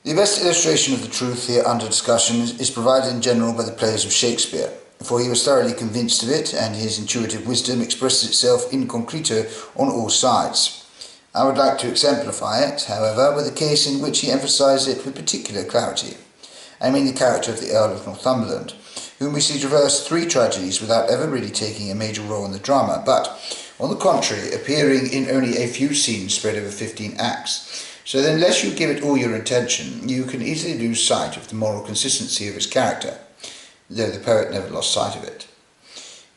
The best illustration of the truth here under discussion is provided in general by the plays of Shakespeare, for he was thoroughly convinced of it, and his intuitive wisdom expresses itself in concreto on all sides. I would like to exemplify it, however, with a case in which he emphasised it with particular clarity. I mean the character of the Earl of Northumberland, whom we see traverse 3 tragedies without ever really taking a major role in the drama, but, on the contrary, appearing in only a few scenes spread over 15 acts. So that unless you give it all your attention, you can easily lose sight of the moral consistency of his character, though the poet never lost sight of it.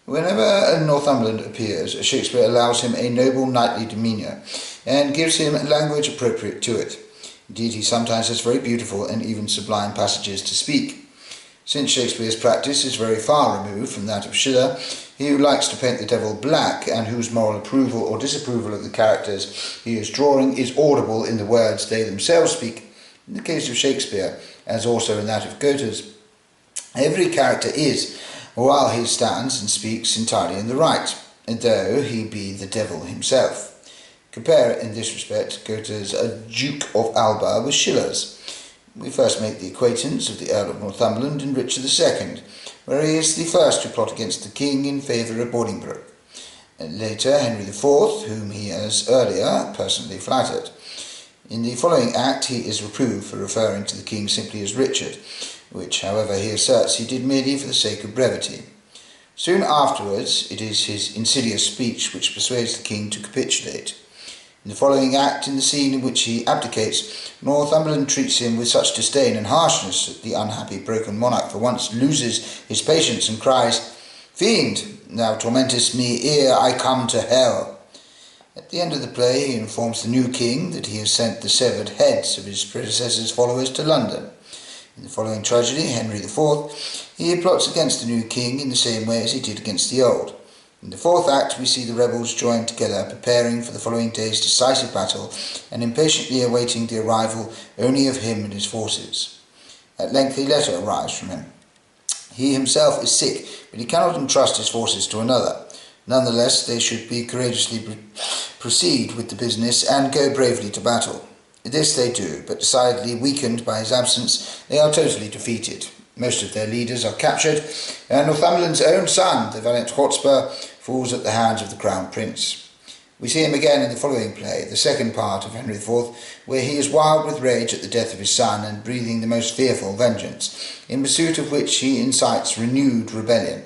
Whenever Northumberland appears, Shakespeare allows him a noble knightly demeanour, and gives him language appropriate to it. Indeed, he sometimes has very beautiful and even sublime passages to speak. Since Shakespeare's practice is very far removed from that of Schiller, he who likes to paint the devil black, and whose moral approval or disapproval of the characters he is drawing is audible in the words they themselves speak, in the case of Shakespeare, as also in that of Goethe's, every character is, while he stands and speaks, entirely in the right, though he be the devil himself. Compare, in this respect, Goethe's Duke of Alba with Schiller's. We first make the acquaintance of the Earl of Northumberland in Richard II, where he is the first to plot against the king in favour of Bolingbroke, and later Henry IV, whom he has earlier personally flattered. In the following act he is reproved for referring to the king simply as Richard, which, however, he asserts he did merely for the sake of brevity. Soon afterwards it is his insidious speech which persuades the king to capitulate. In the following act, in the scene in which he abdicates, Northumberland treats him with such disdain and harshness that the unhappy broken monarch for once loses his patience and cries, "Fiend, thou tormentest me ere I come to hell." At the end of the play he informs the new king that he has sent the severed heads of his predecessors' followers to London. In the following tragedy, Henry IV, he plots against the new king in the same way as he did against the old. In the 4th act we see the rebels joined together, preparing for the following day's decisive battle, and impatiently awaiting the arrival only of him and his forces. At length a letter arrives from him. He himself is sick, but he cannot entrust his forces to another. Nonetheless, they should be courageously proceed with the business and go bravely to battle. This they do, but decidedly weakened by his absence, they are totally defeated. Most of their leaders are captured, and Northumberland's own son, the valiant Hotspur, falls at the hands of the Crown Prince. We see him again in the following play, the 2nd part of Henry IV, where he is wild with rage at the death of his son and breathing the most fearful vengeance, in pursuit of which he incites renewed rebellion.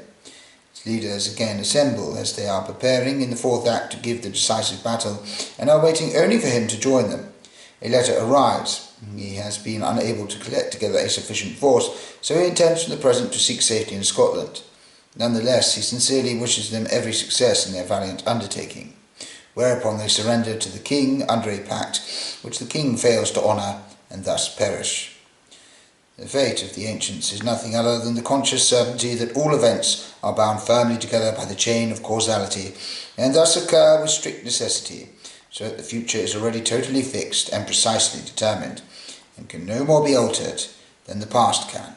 His leaders again assemble as they are preparing in the 4th act to give the decisive battle, and are waiting only for him to join them. A letter arrives. He has been unable to collect together a sufficient force, so he intends for the present to seek safety in Scotland. Nonetheless, he sincerely wishes them every success in their valiant undertaking, whereupon they surrender to the king under a pact which the king fails to honour, and thus perish. The fate of the ancients is nothing other than the conscious certainty that all events are bound firmly together by the chain of causality, and thus occur with strict necessity, so that the future is already totally fixed and precisely determined, and can no more be altered than the past can.